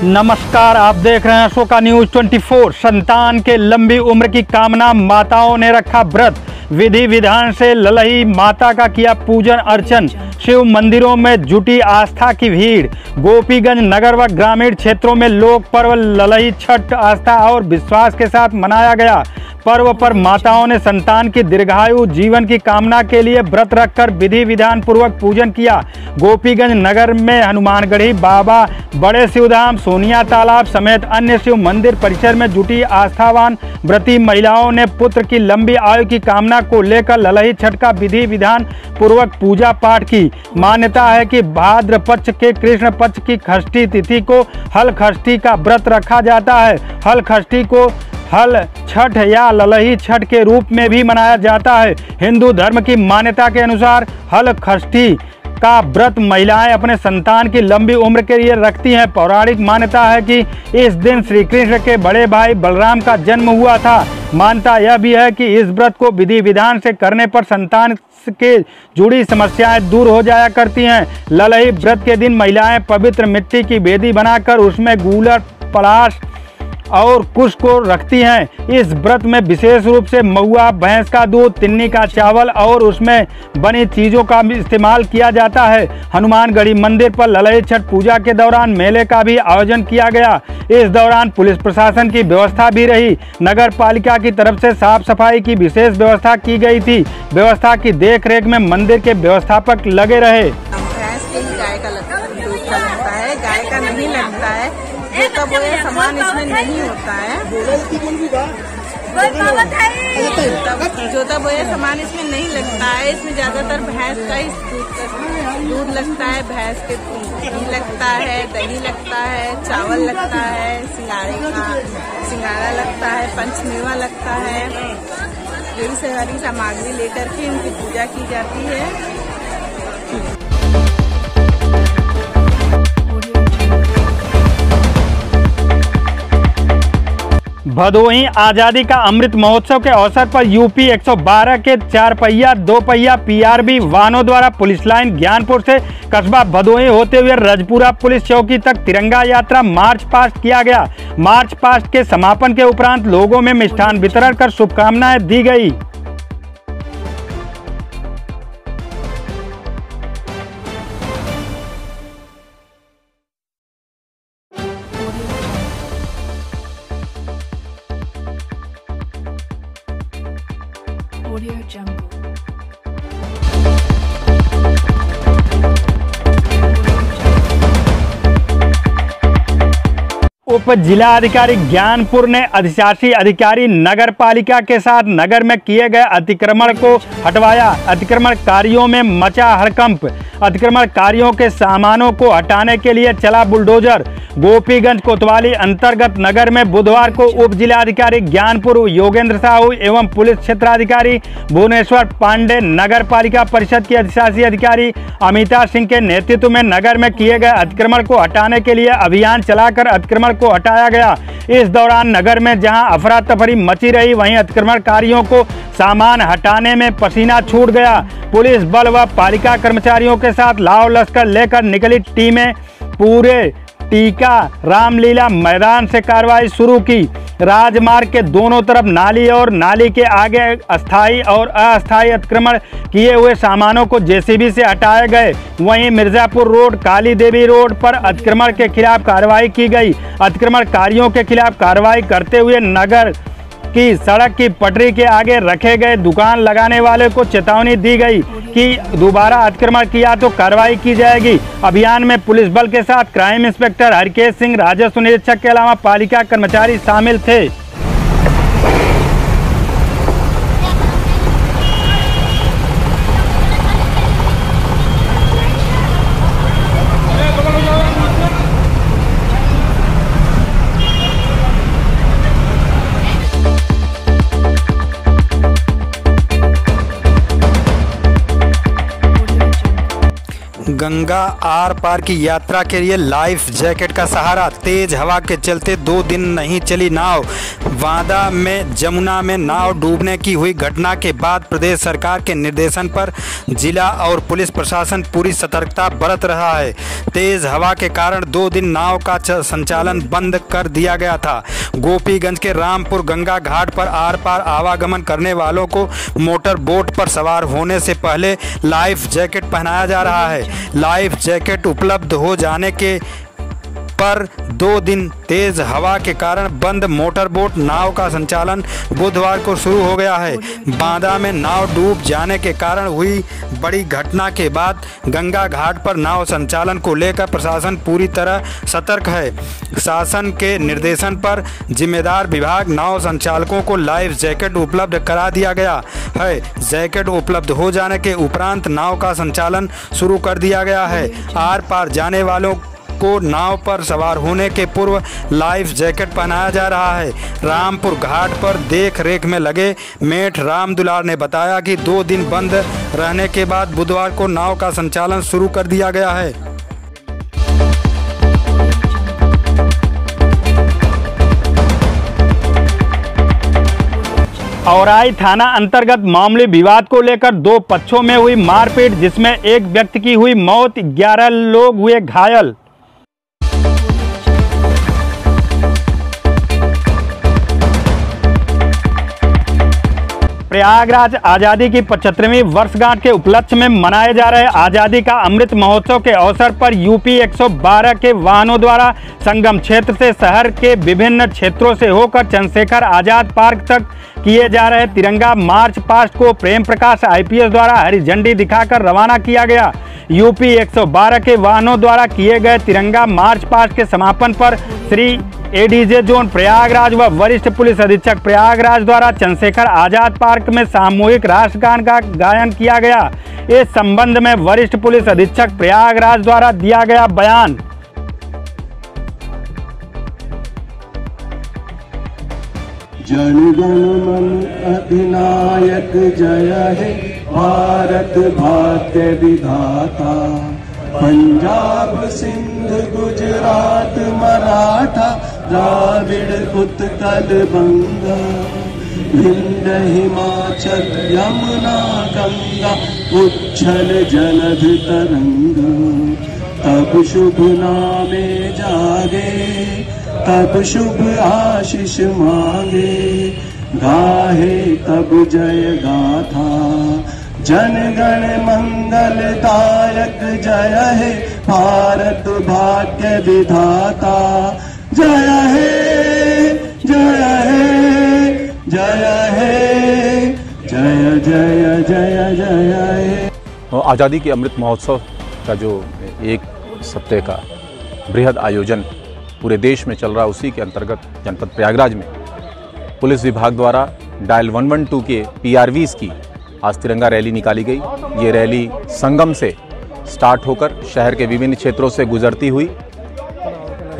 नमस्कार, आप देख रहे हैं अशोका न्यूज 24। संतान के लंबी उम्र की कामना माताओं ने रखा व्रत। विधि विधान से ललही माता का किया पूजन अर्चन। शिव मंदिरों में जुटी आस्था की भीड़। गोपीगंज नगर व ग्रामीण क्षेत्रों में लोक पर्व ललही छठ आस्था और विश्वास के साथ मनाया गया। पर्व पर माताओं ने संतान की दीर्घायु जीवन की कामना के लिए व्रत रखकर विधि विधान पूर्वक पूजन किया। गोपीगंज नगर में हनुमानगढ़ी बाबा, बड़े शिवधाम, सोनिया तालाब समेत अन्य शिव मंदिर परिसर में जुटी आस्थावान व्रती महिलाओं ने पुत्र की लंबी आयु की कामना को लेकर ललही छठ का विधि विधान पूर्वक पूजा पाठ की। मान्यता है कि भाद्र पक्ष के कृष्ण पक्ष की षष्ठी तिथि को हल षष्ठी का व्रत रखा जाता है। हल षष्ठी को हल छठ या ललही छठ के रूप में भी मनाया जाता है। हिंदू धर्म की मान्यता के अनुसार हल षष्ठी का व्रत महिलाएं अपने संतान की लंबी उम्र के लिए रखती हैं। पौराणिक मान्यता है कि इस दिन श्री कृष्ण के बड़े भाई बलराम का जन्म हुआ था। मान्यता यह भी है कि इस व्रत को विधि विधान से करने पर संतान के जुड़ी समस्याएं दूर हो जाया करती हैं। ललही व्रत के दिन महिलाएं पवित्र मिट्टी की वेदी बनाकर उसमें गूलर, पलाश और कुश को रखती हैं। इस व्रत में विशेष रूप से महुआ, भैंस का दूध, तिन्नी का चावल और उसमें बनी चीज़ों का भी इस्तेमाल किया जाता है। हनुमानगढ़ी मंदिर पर ललही छठ पूजा के दौरान मेले का भी आयोजन किया गया। इस दौरान पुलिस प्रशासन की व्यवस्था भी रही। नगर पालिका की तरफ से साफ सफाई की विशेष व्यवस्था की गई थी। व्यवस्था की देखरेख में मंदिर के व्यवस्थापक लगे रहे। भैंस के गाय का लगता है, गाय का नहीं लगता है। जोता बोया सामान इसमें नहीं होता है। जोता बोया सामान इसमें नहीं लगता है। इसमें ज्यादातर भैंस का ही दूध लगता है, भैंस के घी लगता है, दही लगता है, चावल लगता है, सिंगाड़ा लगता है, पंचमेवा लगता है। यही सारी सामग्री लेकर के इनकी पूजा की जाती है। भदोही आज़ादी का अमृत महोत्सव के अवसर पर यूपी 112 के 4 पहिया 2 पहिया पीआरबी वाहनों द्वारा पुलिस लाइन ज्ञानपुर से कस्बा भदोही होते हुए रजपुरा पुलिस चौकी तक तिरंगा यात्रा मार्च पास्ट किया गया। मार्च पास्ट के समापन के उपरांत लोगों में मिष्ठान वितरण कर शुभकामनाएं दी गई। Audio Jungle। उप जिलाधिकारी ज्ञानपुर ने अधिशासी अधिकारी नगर पालिका के साथ नगर में किए गए अतिक्रमण को हटवाया। अतिक्रमणकारियों में मचा हड़कंप। अतिक्रमणकारियों के सामानों को हटाने के लिए चला बुलडोजर। गोपीगंज कोतवाली अंतर्गत नगर में बुधवार को उप जिलाधिकारी ज्ञानपुर योगेंद्र साहू एवं पुलिस क्षेत्राधिकारी भुवनेश्वर पांडे, नगर पालिका परिषद की अधिशासी अधिकारी अमिता सिंह के नेतृत्व में नगर में किए गए अतिक्रमण को हटाने के लिए अभियान चलाकर अतिक्रमण को हटाया गया। इस दौरान नगर में जहां अफरा तफरी मची रही, वहीं अतिक्रमणकारियों को सामान हटाने में पसीना छूट गया। पुलिस बल व पालिका कर्मचारियों के साथ लाव लश्कर लेकर निकली टीमें पूरे टीका रामलीला मैदान से कार्रवाई शुरू की। राजमार्ग के दोनों तरफ नाली और नाली के आगे अस्थायी और अस्थायी अतिक्रमण किए हुए सामानों को जेसीबी से हटाए गए। वहीं मिर्जापुर रोड, काली देवी रोड पर अतिक्रमण के खिलाफ कार्रवाई की गई। अतिक्रमणकारियों के खिलाफ कार्रवाई करते हुए नगर की सड़क की पटरी के आगे रखे गए दुकान लगाने वाले को चेतावनी दी गई कि दोबारा अतिक्रमण किया तो कार्रवाई की जाएगी। अभियान में पुलिस बल के साथ क्राइम इंस्पेक्टर हरकेश सिंह, राजस्व निरीक्षक के अलावा पालिका कर्मचारी शामिल थे। गंगा आर पार की यात्रा के लिए लाइफ जैकेट का सहारा। तेज हवा के चलते 2 दिन नहीं चली नाव। वादा में जमुना में नाव डूबने की हुई घटना के बाद प्रदेश सरकार के निर्देशन पर जिला और पुलिस प्रशासन पूरी सतर्कता बरत रहा है। तेज हवा के कारण 2 दिन नाव का संचालन बंद कर दिया गया था। गोपीगंज के रामपुर गंगा घाट पर आर पार आवागमन करने वालों को मोटर बोट पर सवार होने से पहले लाइफ जैकेट पहनाया जा रहा है। लाइफ जैकेट उपलब्ध हो जाने के पर 2 दिन तेज हवा के कारण बंद मोटर बोट नाव का संचालन बुधवार को शुरू हो गया है। बांदा में नाव डूब जाने के कारण हुई बड़ी घटना के बाद गंगा घाट पर नाव संचालन को लेकर प्रशासन पूरी तरह सतर्क है। शासन के निर्देशन पर जिम्मेदार विभाग नाव संचालकों को लाइफ जैकेट उपलब्ध करा दिया गया है। जैकेट उपलब्ध हो जाने के उपरांत नाव का संचालन शुरू कर दिया गया है। आर पार जाने वालों को नाव पर सवार होने के पूर्व लाइफ जैकेट पहनाया जा रहा है। रामपुर घाट पर देख रेख में लगे मेठ राम दुलार ने बताया कि 2 दिन बंद रहने के बाद बुधवार को नाव का संचालन शुरू कर दिया गया है। औराई थाना अंतर्गत मामूली विवाद को लेकर 2 पक्षों में हुई मारपीट, जिसमें एक व्यक्ति की हुई मौत, 11 लोग हुए घायल। प्रयागराज आज़ादी की 75वीं वर्षगांठ के उपलक्ष्य में मनाए जा रहे आज़ादी का अमृत महोत्सव के अवसर पर यूपी 112 के वाहनों द्वारा संगम क्षेत्र से शहर के विभिन्न क्षेत्रों से होकर चंद्रशेखर आज़ाद पार्क तक किए जा रहे तिरंगा मार्च पास्ट को प्रेम प्रकाश आईपीएस द्वारा हरी झंडी दिखाकर रवाना किया गया। यूपी 112 के वाहनों द्वारा किए गए तिरंगा मार्च पास्ट के समापन पर श्री एडीजे जोन प्रयागराज व वरिष्ठ पुलिस अधीक्षक प्रयागराज द्वारा चंद्रशेखर आज़ाद पार्क में सामूहिक राष्ट्रगान का गायन किया गया। इस संबंध में वरिष्ठ पुलिस अधीक्षक प्रयागराज द्वारा दिया गया बयान। जन गण मन अधिनायक जय है, भारत भाग्य विधाता। पंजाब सिंध गुजरात मराठा, द्राविड़ उत्कल बंगा। विंध हिमाचल यमुना गंगा, उच्छल जलध तरंग। तब शुभ नामे जागे, तब शुभ आशीष मांगे। गाहे तब जय गाथा, जन गण मंगलदायक जय है, भारत भाग्य विधाता। जय है जय है जय है, जय जय जय जय है। आज़ादी के अमृत महोत्सव का जो 1 सप्ताह का बृहद आयोजन पूरे देश में चल रहा है, उसी के अंतर्गत जनपद प्रयागराज में पुलिस विभाग द्वारा डायल 112 के PRVs की आज तिरंगा रैली निकाली गई। ये रैली संगम से स्टार्ट होकर शहर के विभिन्न क्षेत्रों से गुजरती हुई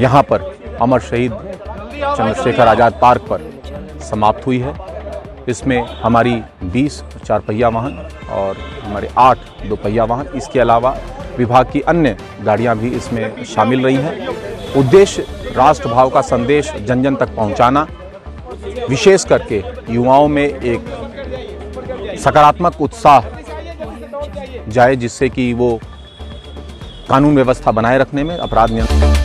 यहाँ पर अमर शहीद चंद्रशेखर आज़ाद पार्क पर समाप्त हुई है। इसमें हमारी 20 4 पहिया वाहन और हमारे 8 2 पहिया वाहन, इसके अलावा विभाग की अन्य गाड़ियाँ भी इसमें शामिल रही हैं। उद्देश्य राष्ट्रभाव का संदेश जन जन तक पहुँचाना, विशेष करके युवाओं में एक सकारात्मक उत्साह जाए, जिससे कि वो कानून व्यवस्था बनाए रखने में, अपराध नियंत्रण।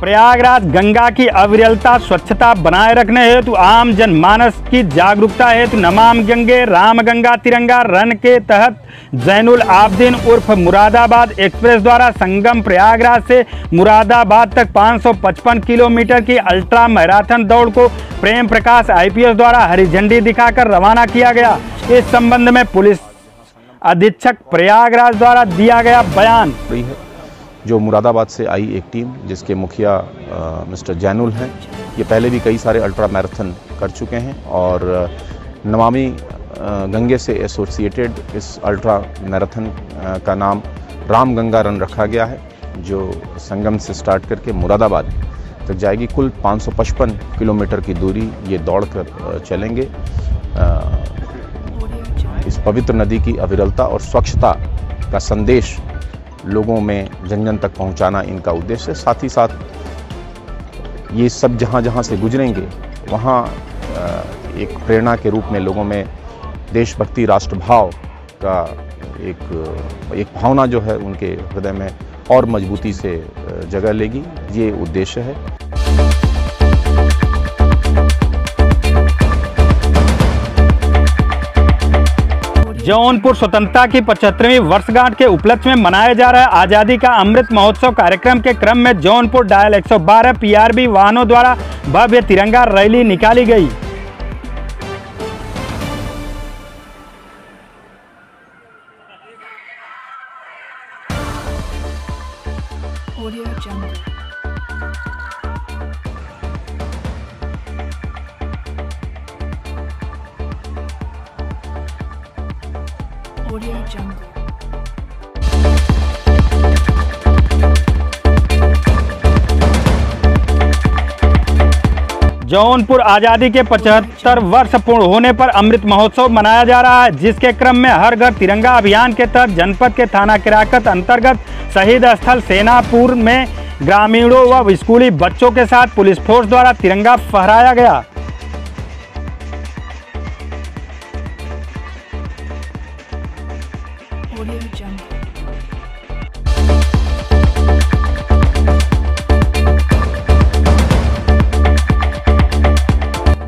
प्रयागराज गंगा की अविरलता स्वच्छता बनाए रखने हेतु आम जनमानस की जागरूकता हेतु नमामि गंगे राम गंगा तिरंगा रन के तहत जैनुल आबदीन उर्फ मुरादाबाद एक्सप्रेस द्वारा संगम प्रयागराज से मुरादाबाद तक 555 किलोमीटर की अल्ट्रा मैराथन दौड़ को प्रेम प्रकाश आईपीएस द्वारा हरी झंडी दिखाकर रवाना किया गया। इस संबंध में पुलिस अधीक्षक प्रयागराज द्वारा दिया गया बयान। जो मुरादाबाद से आई एक टीम, जिसके मुखिया मिस्टर जैनुल हैं, ये पहले भी कई सारे अल्ट्रा मैराथन कर चुके हैं और नमामि गंगे से एसोसिएटेड इस अल्ट्रा मैराथन का नाम राम गंगा रन रखा गया है, जो संगम से स्टार्ट करके मुरादाबाद तक जाएगी। कुल 555 किलोमीटर की दूरी ये दौड़ कर चलेंगे इस पवित्र नदी की अविरलता और स्वच्छता का संदेश लोगों में जन जन तक पहुंचाना इनका उद्देश्य है। साथ ही साथ ये सब जहाँ जहाँ से गुजरेंगे वहाँ एक प्रेरणा के रूप में लोगों में देशभक्ति, राष्ट्रभाव का एक भावना जो है उनके हृदय में और मजबूती से जगह लेगी। ये उद्देश्य है। जौनपुर स्वतंत्रता की 75वीं वर्षगांठ के उपलक्ष्य में मनाया जा रहा है आज़ादी का अमृत महोत्सव कार्यक्रम के क्रम में जौनपुर डायल 112 पीआरबी वाहनों द्वारा भव्य तिरंगा रैली निकाली गई। Audio Jungle. Audio Jungle. Jaunpur आज़ादी के 75 वर्ष पूर्ण होने पर अमृत महोत्सव मनाया जा रहा है, जिसके क्रम में हर घर तिरंगा अभियान के तहत जनपद के थाना किराकत अंतर्गत शहीद स्थल सेनापुर में ग्रामीणों व स्कूली बच्चों के साथ पुलिस फोर्स द्वारा तिरंगा फहराया गया। Audio Jungle.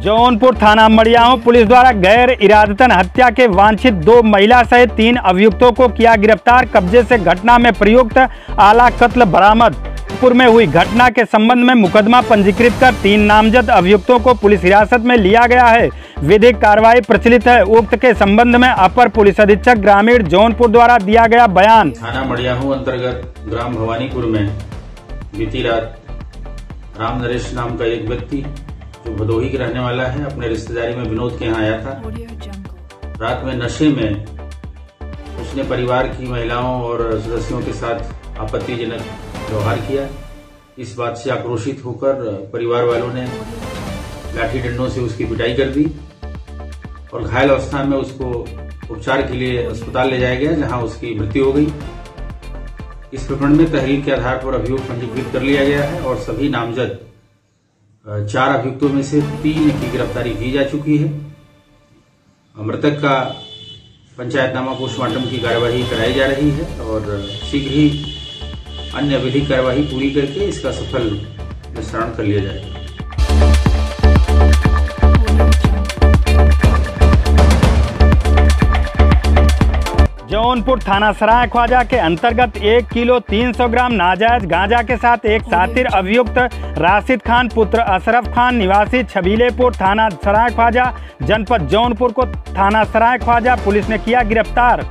जौनपुर थाना मड़ियाओं पुलिस द्वारा गैर इरादतन हत्या के वांछित 2 महिला सहित 3 अभियुक्तों को किया गिरफ्तार। कब्जे से घटना में प्रयुक्त आला कत्ल बरामद। जौनपुर में हुई घटना के संबंध में मुकदमा पंजीकृत कर 3 नामजद अभियुक्तों को पुलिस हिरासत में लिया गया है। विधिक कार्रवाई प्रचलित है। उक्त के संबंध में अपर पुलिस अधीक्षक ग्रामीण जौनपुर द्वारा दिया गया बयान। थाना मड़ियाहू अंतर्गत ग्राम भवानीपुर में बीती रात राम नरेश नाम का एक व्यक्ति जो भदोही के रहने वाला है अपने रिश्तेदारी में विनोद के यहाँ आया था। Audio Jungle. रात में नशे में उसने परिवार की महिलाओं और सदस्यों के साथ आपत्तिजनक व्यवहार किया। इस बात से आक्रोशित होकर परिवार वालों ने लाठी डंडों से उसकी पिटाई कर दी और घायल अवस्था में उसको उपचार के लिए अस्पताल ले जाया गया, जहां उसकी मृत्यु हो गई। इस प्रकरण में तहरीर के आधार पर अभियोग पंजीकृत कर लिया गया है और सभी नामजद 4 अभियुक्तों में से 3 की गिरफ्तारी की जा चुकी है। मृतक का पंचायतनामा पोस्टमार्टम की कार्यवाही कराई जा रही है और शीघ्र ही अन्य विधिक कार्यवाही पूरी करके इसका सफल निस्तारण कर लिया जाएगा। जौनपुर थाना सराय ख्वाजा के अंतर्गत 1 किलो 300 ग्राम नाजायज गांजा के साथ एक सातिर अभियुक्त राशिद खान पुत्र अशरफ खान निवासी छबीलेपुर थाना सराय ख्वाजा जनपद जौनपुर को थाना सराय ख्वाजा पुलिस ने किया गिरफ्तार।